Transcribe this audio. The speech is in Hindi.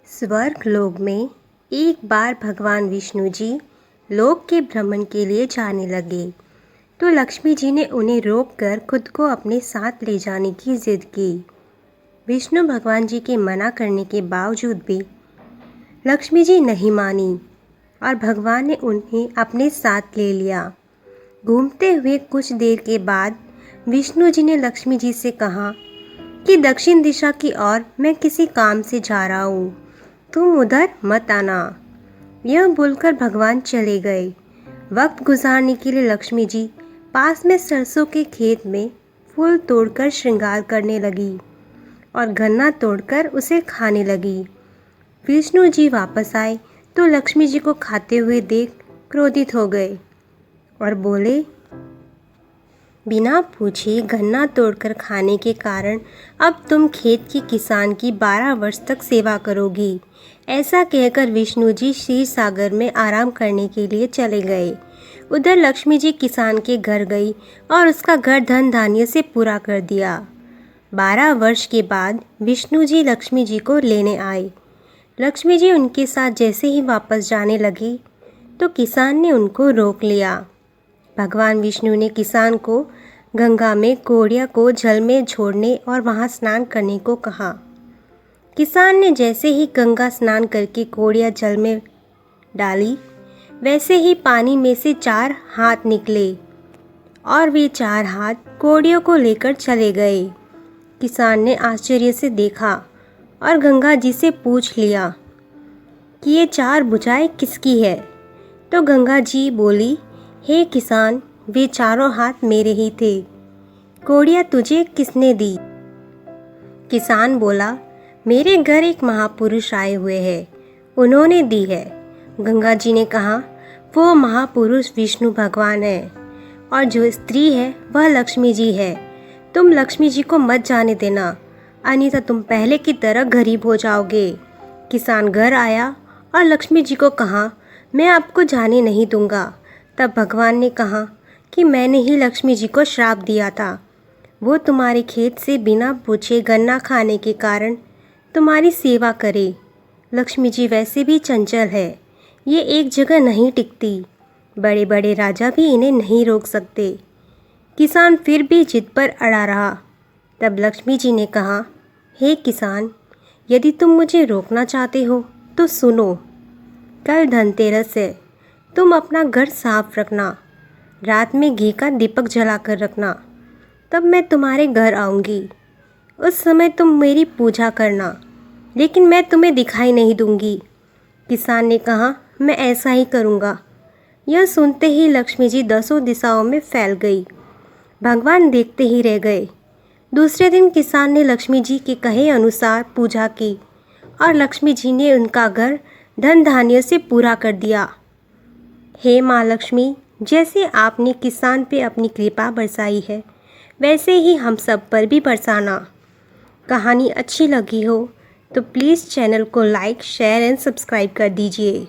स्वर्ग लोक में एक बार भगवान विष्णु जी लोक के भ्रमण के लिए जाने लगे तो लक्ष्मी जी ने उन्हें रोककर खुद को अपने साथ ले जाने की जिद की। विष्णु भगवान जी के मना करने के बावजूद भी लक्ष्मी जी नहीं मानी और भगवान ने उन्हें अपने साथ ले लिया। घूमते हुए कुछ देर के बाद विष्णु जी ने लक्ष्मी जी से कहा कि दक्षिण दिशा की ओर मैं किसी काम से जा रहा हूँ, तुम उधर मत आना। यह बोलकर भगवान चले गए। वक्त गुजारने के लिए लक्ष्मी जी पास में सरसों के खेत में फूल तोड़कर श्रृंगार करने लगी और गन्ना तोड़कर उसे खाने लगी। विष्णु जी वापस आए तो लक्ष्मी जी को खाते हुए देख क्रोधित हो गए और बोले, बिना पूछे गन्ना तोड़कर खाने के कारण अब तुम खेत की किसान की 12 वर्ष तक सेवा करोगी। ऐसा कहकर विष्णु जी क्षीर सागर में आराम करने के लिए चले गए। उधर लक्ष्मी जी किसान के घर गई और उसका घर धन धान्य से पूरा कर दिया। 12 वर्ष के बाद विष्णु जी लक्ष्मी जी को लेने आए। लक्ष्मी जी उनके साथ जैसे ही वापस जाने लगे तो किसान ने उनको रोक लिया। भगवान विष्णु ने किसान को गंगा में कौड़िया को जल में छोड़ने और वहां स्नान करने को कहा। किसान ने जैसे ही गंगा स्नान करके कौड़िया जल में डाली, वैसे ही पानी में से 4 हाथ निकले और वे 4 हाथ कौड़ियों को लेकर चले गए। किसान ने आश्चर्य से देखा और गंगा जी से पूछ लिया कि ये 4 भुजाएं किसकी है। तो गंगा जी बोली, हे किसान, वे चारों हाथ मेरे ही थे, कौड़िया तुझे किसने दी? किसान बोला, मेरे घर एक महापुरुष आए हुए हैं, उन्होंने दी है। गंगा जी ने कहा, वो महापुरुष विष्णु भगवान है और जो स्त्री है वह लक्ष्मी जी है। तुम लक्ष्मी जी को मत जाने देना, अन्यथा तुम पहले की तरह गरीब हो जाओगे। किसान घर आया और लक्ष्मी जी को कहा, मैं आपको जाने नहीं दूंगा। तब भगवान ने कहा कि मैंने ही लक्ष्मी जी को श्राप दिया था। वो तुम्हारे खेत से बिना पूछे गन्ना खाने के कारण तुम्हारी सेवा करे। लक्ष्मी जी वैसे भी चंचल है, ये एक जगह नहीं टिकती। बड़े बड़े राजा भी इन्हें नहीं रोक सकते। किसान फिर भी जिद पर अड़ा रहा। तब लक्ष्मी जी ने कहा, हे किसान, यदि तुम मुझे रोकना चाहते हो तो सुनो, कल धनतेरस है, तुम अपना घर साफ रखना, रात में घी का दीपक जलाकर रखना, तब मैं तुम्हारे घर आऊँगी। उस समय तुम मेरी पूजा करना, लेकिन मैं तुम्हें दिखाई नहीं दूंगी। किसान ने कहा, मैं ऐसा ही करूँगा। यह सुनते ही लक्ष्मी जी 10 दिशाओं में फैल गई। भगवान देखते ही रह गए। दूसरे दिन किसान ने लक्ष्मी जी के कहे अनुसार पूजा की और लक्ष्मी जी ने उनका घर धन धान्य से पूरा कर दिया। हे माँ लक्ष्मी, जैसे आपने किसान पे अपनी कृपा बरसाई है, वैसे ही हम सब पर भी बरसाना। कहानी अच्छी लगी हो तो प्लीज़ चैनल को लाइक, शेयर एंड सब्सक्राइब कर दीजिए।